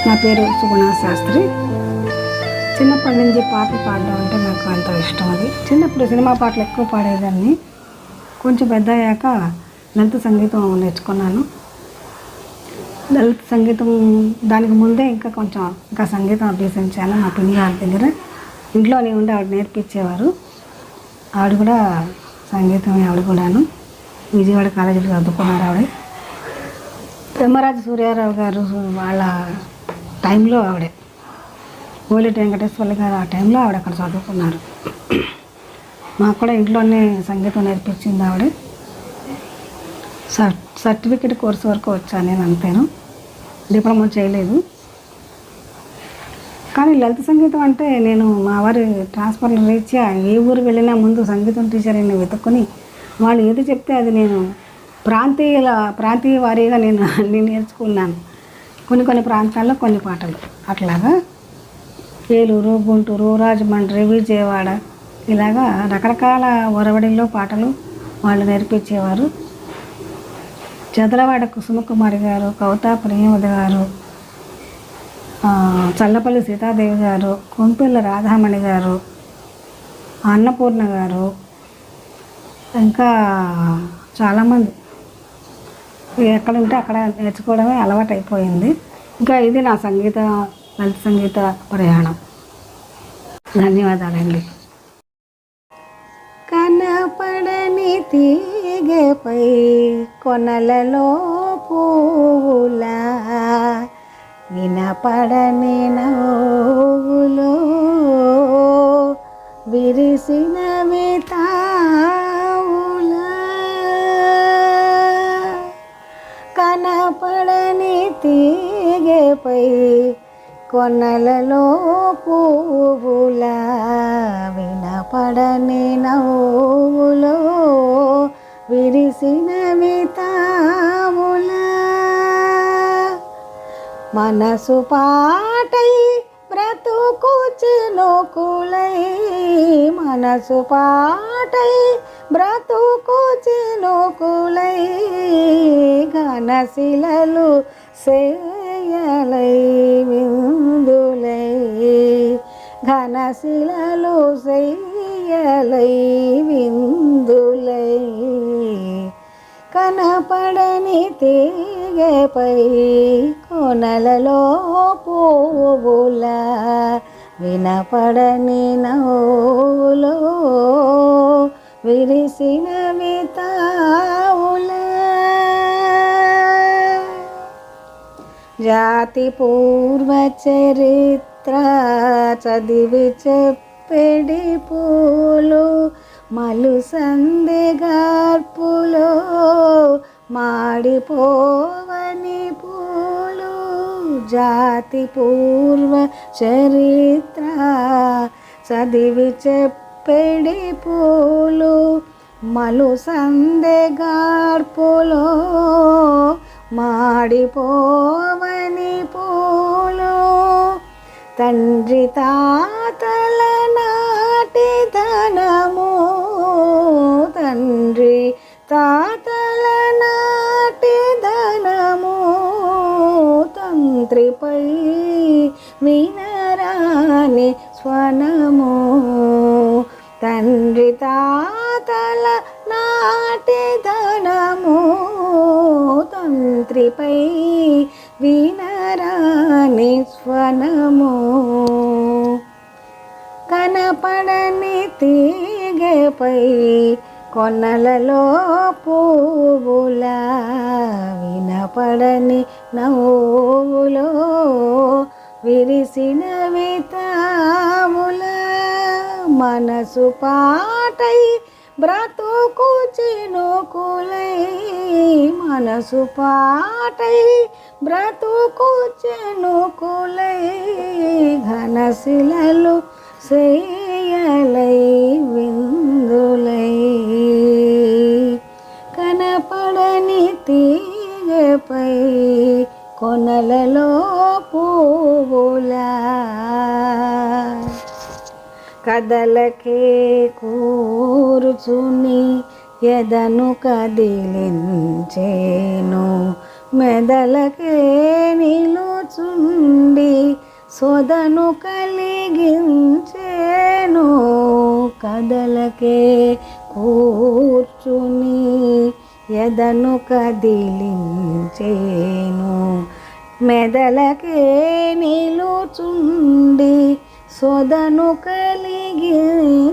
నా పేరు సుగుణ శాస్త్రి. చిన్నప్పటి నుంచి పాటలు పాడడం అంటే నాకు ఎంతో ఇష్టం. అది చిన్నప్పుడు సినిమా పాటలు ఎక్కువ పాడేదాన్ని. కొంచెం పెద్ద అయ్యాక లలిత సంగీతం నేర్చుకున్నాను. లలిత సంగీతం దానికి ముందే ఇంకా సంగీతం అభ్యసించాను మా పిన్ని గారి దగ్గర. ఇంట్లోనే ఉండి ఆవిడ నేర్పించేవారు. ఆవిడ కూడా సంగీతం ఆవిడ కూడాను విజయవాడ కాలేజీలో చదువుకున్నారు. ఆవిడ బ్రహ్మరాజు సూర్యారావు గారు వాళ్ళ టైంలో ఆవిడే, ఓలేటి వెంకటేశ్వర్లు గారు ఆ టైంలో ఆవిడ అక్కడ చదువుకున్నారు. మాకు కూడా ఇంట్లోనే సంగీతం నేర్పించింది ఆవిడ. సర్టిఫికెట్ కోర్సు వరకు వచ్చాను నేను, అంతేను, డిప్లొమా చేయలేదు. కానీ లలిత సంగీతం అంటే నేను మా వారి ట్రాన్స్ఫర్ రీత్యా ఏ ఊరు వెళ్ళినా ముందు సంగీతం టీచర్ని వెతుక్కొని వాళ్ళు ఏది చెప్తే అది నేను ప్రాంతీయ వారీగా నేను అన్నీ నేర్చుకున్నాను. కొన్ని ప్రాంతాల్లో కొన్ని పాటలు అట్లాగా ఏలూరు, గుంటూరు, రాజమండ్రి, విజయవాడ ఇలాగా రకరకాల ఒరవడిలో పాటలు వాళ్ళు నేర్పించేవారు. చదలవాడ కుసుమకుమారి గారు, కవితా ప్రియమతి గారు, చల్లపల్లి సీతాదేవి గారు, కొంపిల్ల రాధామణి గారు, అన్నపూర్ణ గారు, ఇంకా చాలామంది ఎక్కడ ఉంటే అక్కడ నేర్చుకోవడమే అలవాటు అయిపోయింది. ఇంకా ఇది నా లలిత సంగీత ప్రయాణం. ధన్యవాదాలండి. కనపడని తీగపై కొనలలో పువ్వులా, వినపడని నవ్వులో విరిసినవి తావులా, కనపడని తీగపై కొనలలో పువ్వులా, వినపడని నవ్వులో విరిసినవి తావులా, మనసు పాటై బ్రతుకు చినుకులై, మనసు పాటై బ్రతుకు చినుకులై, ఘనశిలలు సేయలై విందులై, ఘనశిలలు సేయలై విందులై, కనపడని తీగపై కొనలలో పువ్వులా, వినపడని నవ్వులో విరిసినవి తావులా, జాతి పూర్వ చరిత్ర చదివి చెప్పెడి పూలు, మలు సందెగార్పులో మాడిపోవని పూలు, జాతి పూర్వ చరిత్ర చదివి చెప్పెడి పూలు, మలు సందెగార్పులో మాడిపోవని పూలు, తండ్రి తాతల నాటి ధనము, తండ్రి తాతల నాటి ధనము, తంత్రిపై వినరాని స్వనము, తండ్రి తాతల నాటి ధనము, తంత్రిపై వినరాని స్వనము, కనపడని తీగపై కొనలలో పువ్వులా, వినపడని నవ్వులో విరిసినవి తావులా, మనసు పాటై బ్రతుకు చినుకులై, మనసు పాటై బ్రతుకు చినుకులై, ఘనశిలలు సేయలై విందులై, కనపడని తీగపై కొనలలో పువ్వులా, కదలకే కూర్చుని ఎదను కదిలించేను, మెదలకే నిలుచుండి సొదను కలిగించేను కదలకే కూర్చుని ఎదను కదిలించేను మెదలకే నిలుచుండి సొదను కలిగించేను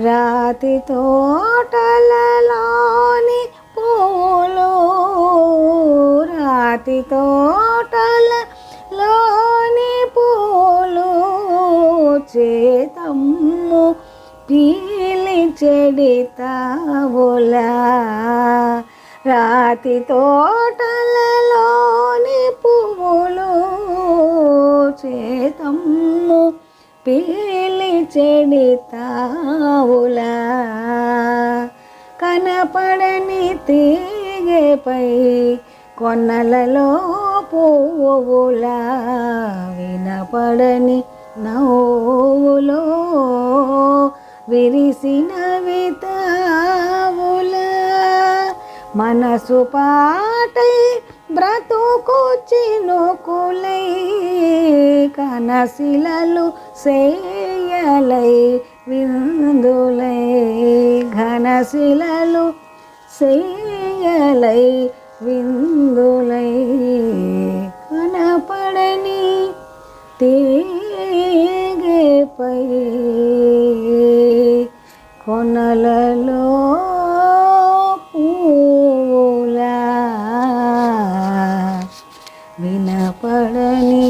రాతి తోటలలోని పూలు రాతి తోటలలోని పూలు చేతమ్ము పీలి చెడితావులా రాతి తోటలలోని పువ్వులు చేతమ్ము పీలి చెడితావులా కనపడని తీగపై కొన్నలలో పువ్వులా వినపడని నవ్వులో విరిసిన వితావులా మనసు పాటై బ్రతుకు చినుకులై కనసిలలు సేయలై విందులై ఘనశిలలు సేయలై విందులై కనపడని తీగపై కొనలలో పూలా వినపడని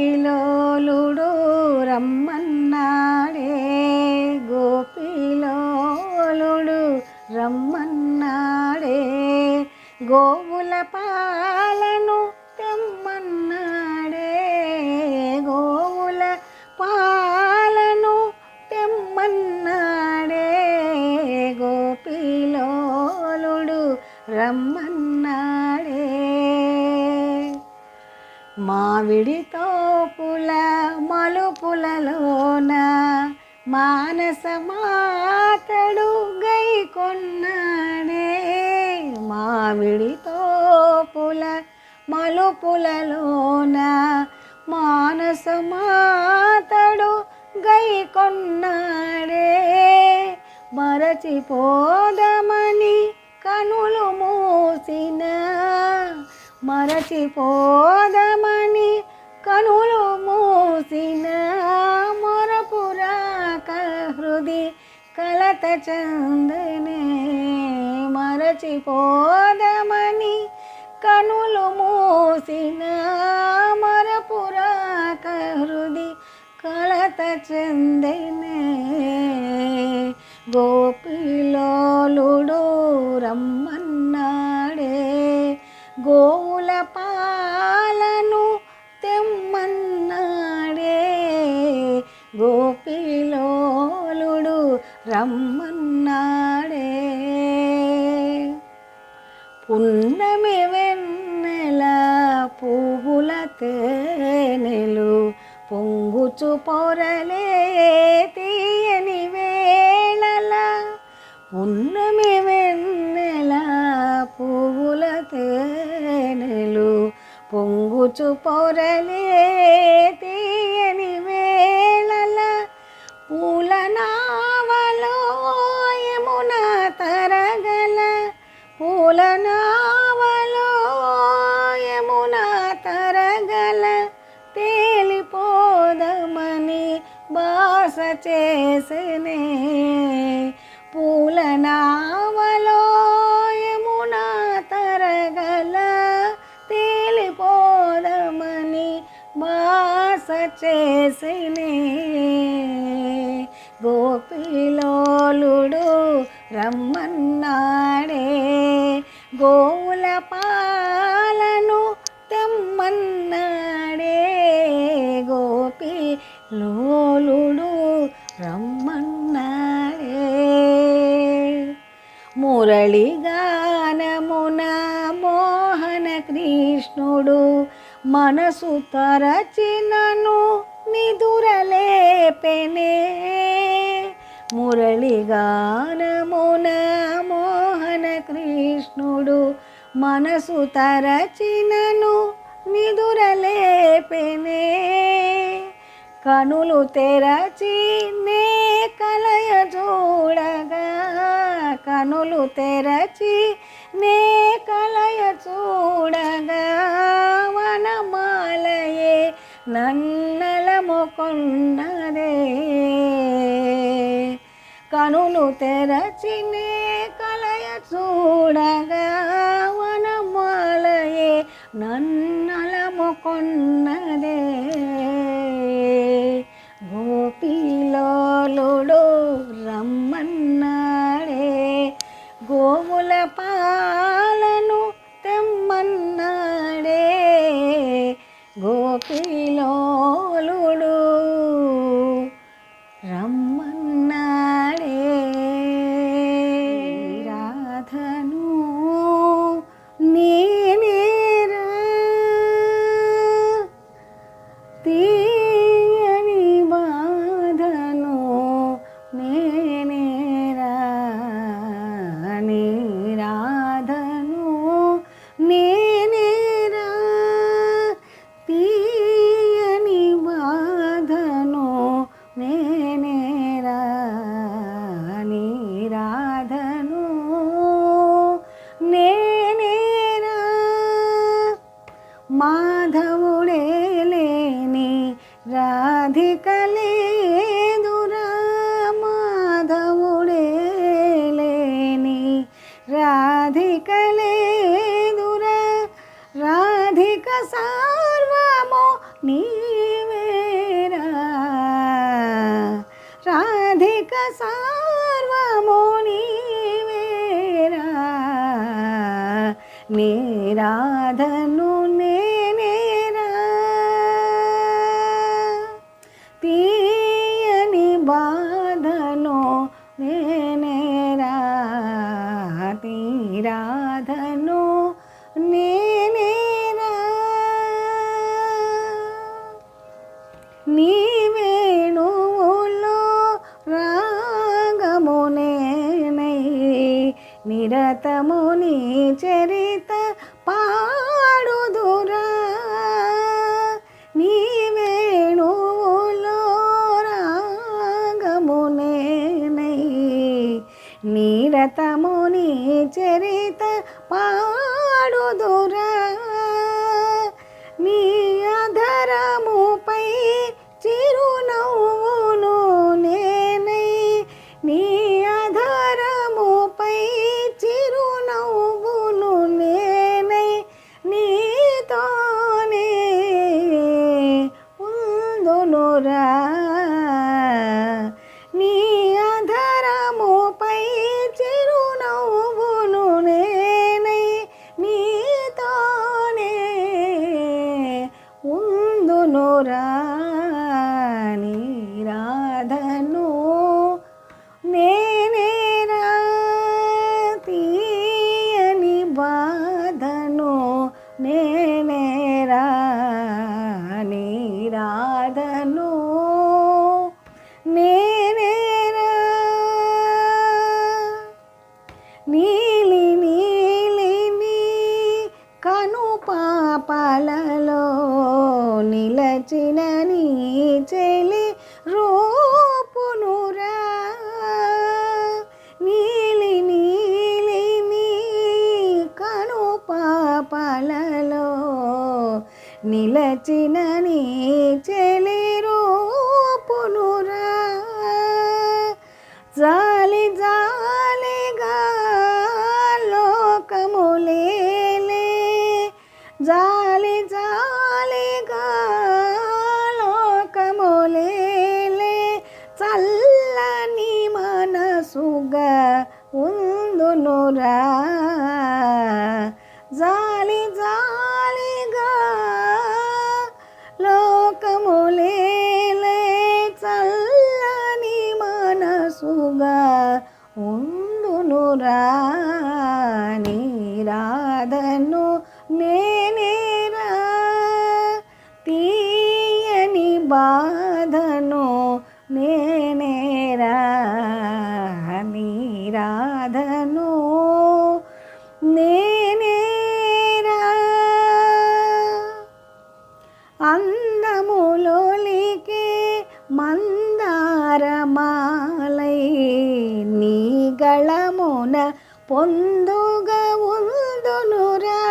గోపిలోలుడు రమ్మన్నాడే గోపిలోలుడు రమ్మన్నాడే గోవుల పాలను తెమ్మన్నాడే గోవుల పాలను తెమ్మన్నాడే గోపిలోలుడు రమ్మన్నాడే మామిడి తోపుల మలుపులలోన మానస మాతడు గై కొన్నాడే మామిడి తోపుల మలుపులలోన మానస మాతడు గై కొన్నాడే మరచిపోదమని కనులు మూసిన మరచిపోదమని కనులు మూసిన మొరపురాక హృది కలత చందనే మరచిపోదమని కనులు మూసిన మొరపురాక హృది కలత చందనే గోపిలోలుడు రమ్మన్నాడే గోవుల పాలను తెమ్మన్నాడే గోపిలోలుడు రమ్మన్నాడే పున్నమి వెన్నెల పువ్వుల తేనెలు పొంగుచు పొరలే తీయని వేళల పున్నమి వెన్నెల పువ్వుల తేనెలు పొంగుచు పొరలే తీయని వేళల పూల నావలో యమున తరగల పూల నావలో యమున తరగల తేలిపోదమని బాస చేసనే పూల నావలో యమున తరగల తేలిపోదమని బాస చేసనే గోపిలోలుడు రమ్మన్నాడే గోవుల పాలను తెమ్మన్నాడే గోపిలోలుడు రమ్మన్నాడే మురళిగానమున మోహన కృష్ణుడు మనసు తరచినను నిదురలేపెనే మురళిగానమున మోహన కృష్ణుడు మనసు తరచినను నిదురలేపెనే కనులు తెరచి నే కలయ చూడగా కనులు తెరచి నే కలయ చూడగా వనమాలయే నన్నలముకొన్నదే కనులు తెరచి నే కలయ చూడగా వనమాలయే నన్నలముకొన్నదే గోపిలోలుడు రమ్మన్నాడే గోవుల పాలను తెమ్మన్నాడే గోపిలోలుడు రమ్మన్నాడే రాధను నేనేరా తీయని బాధను నేనేరా నీ రాధను నేనేరా తీయని బాధను నేనేరా నీ రాధను నేనేరా మాధవుడే లేని రాధిక లేదురా మాధవుడే లేని రాధిక లేదురా రాధిక సార్వము నీవేరా రాధిక సార్వము నీవేరా నీ రాధను నేనేరా తీయని బాధను నేనేరా నీ రాధను నేనేరా నీ వేణువులో రాగము నేనై నిరతము నీ చరిత పాడుదురా నీ వేణువులో రాగము నేనై నిరతము నీ చరిత పాడుదురా నీ అధరముపై చిరునవ్వును నేనై నీ అధరముపై చిరునవ్వును నేనై నీతోనే ఉందునురా నీ అధరముపై చిరునవ్వును నేనై నీతోనే ఉందునురా నీ రాధను నేనేరా తీయని బాధను నేనేరా నీ రాధను నేనేరా నీలి నీలి నీ కను పాపలలో నిలచిన నీ చెలి రూపునురా నీలి నీలి నీ కను పాపలలో నిలచిన నీ చెలి రూపునురా జాలి జాలిగా లోకములేలే జాలి జాలిగా లోకములేలే చల్లని మనసుగా ఉందునురా జాలి జాలిగా లోకములేలే చల్లని మనసుగా ఉందునురా నీ రాధను నేనేరా బాధను నేనేరా నీ రాధను నేనేరా అందములోలికే మందారమాలై నీ గళమున పొందుగా ఉందునురా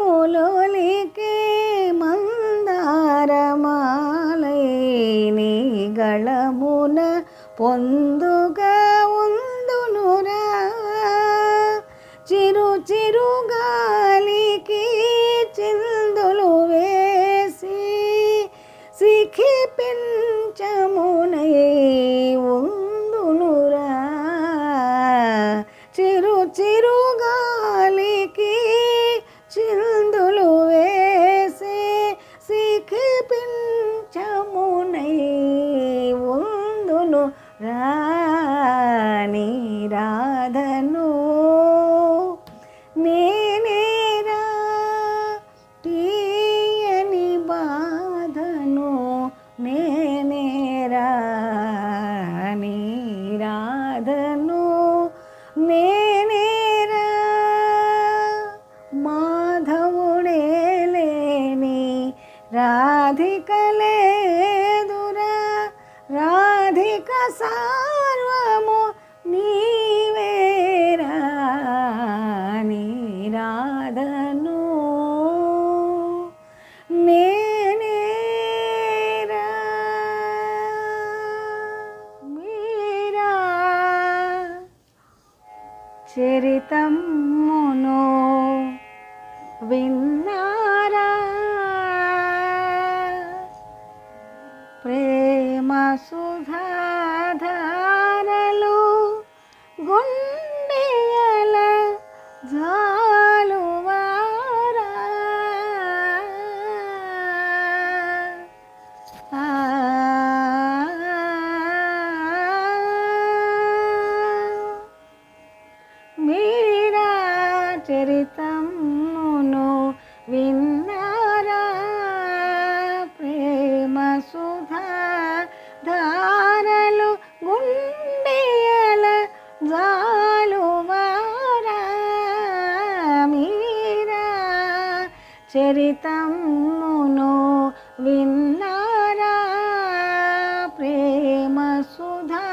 అందములోలికే మందారమాలై నీ గళమున పొందుగా ఉందునురా చిరు చిరు గాలికి చిందులు వేసి సిఖి పించమునై ఉందునురా చిరు చిరు గాలికి చిందులు వేసి సిఖి పించమునై ఉందును రాణి రాధను నేనేరా తీయని బాధను నేనేరా నీ రాధను నేనేరా మాధవుడే లేని రాధిక లేదురా రాధిక సార్వము నీవేరా నీ రాధను నేనేరా మీరా చరితమును విన్నారా ప్రేమ సుధాధారలు గుండెల జాలువారా మీరా చరితమును విన్నారా ప్రేమ సుధా ధారలు గుండెల జాలువారా మీరా చరితమును విన్నారా ప్రేమ సుధా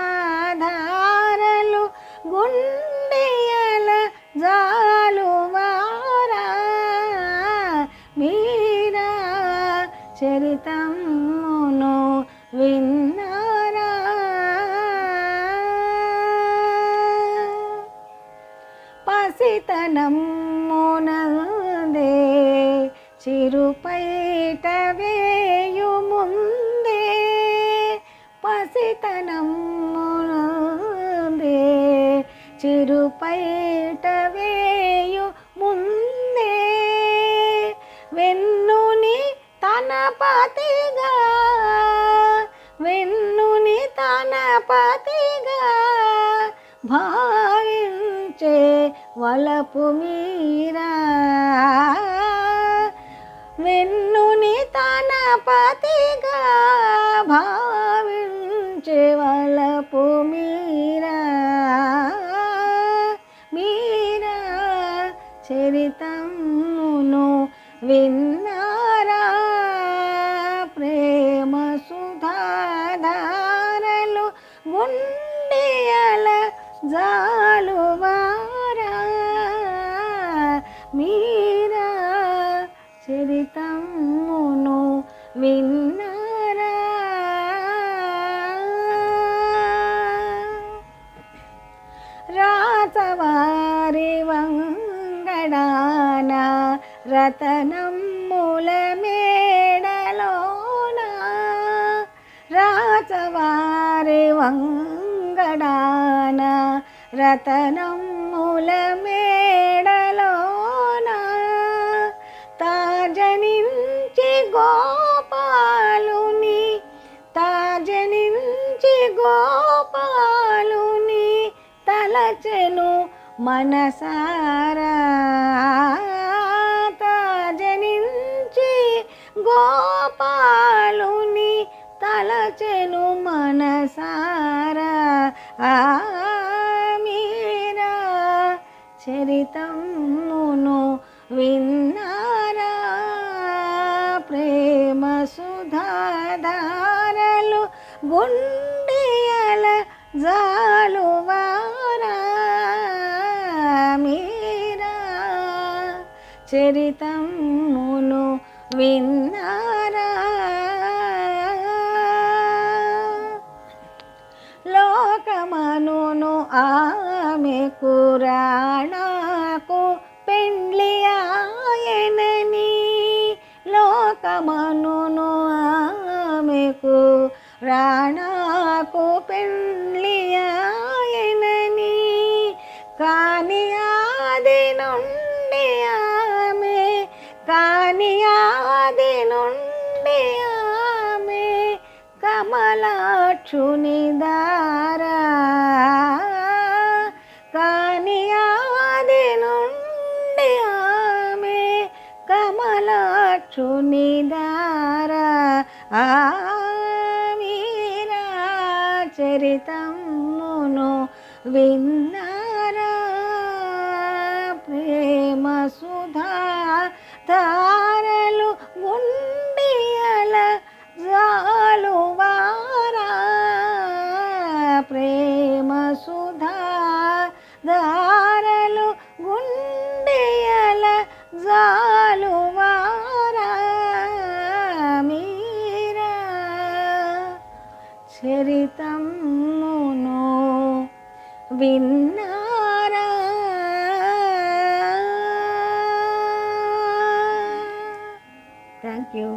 ధారలు గుండెల జాలువారా మీరా చరితమును విన్నారా పసితనమునందే చిరుపైట వేయు ముందే పసితనమునందే చిరుపైట వేయు ముందే వెన్నుని తన పతిగా వెన్నుని తన పతిగా భావించే వలపు మీరా వెన్నుని తన పతిగా భావించే వలపు మీరా మీరా చరితమును విన్నారా ప్రేమ సుధాధారలు గుండెల జాలువారా మీరా చరితమును విన్నారా రాసవారి వంగడాన రతనమ్ముల మేడలోన రాసవారి వంగడాన రతనమ్ముల మేడలోన తాజనించి గోపాలుని తాజనించి గోపాలుని తలచెను మనసారా తాజనించి గోపాలుని తలచెను మనసారా మీరా చరితమును విన్నారా ప్రేమ సుధాధారలు గుండెయల జాలువారా మీరా చరితమును విన్నారా లోకమనును ఆమెకు రాణాకు పెండ్లి ఆయనని లోకమనును ఆమెకు రాణాకు పెండ్లి ఆయనని కాని ఆది నుండి ఆమె కాని ఆది నుండి ఆమె కమలాక్షుని దారా కాని ఆది నుండి ఆమె కమలాక్షుని దారా మీరా చరితమును విన్నారా ప్రేమ సుధా ధారలు గుండెయల జాలువారా ప్రేమ సుధా ధారలు గుండెయల జాలువారా మీరా చరితమును విన్నారా. Thank you.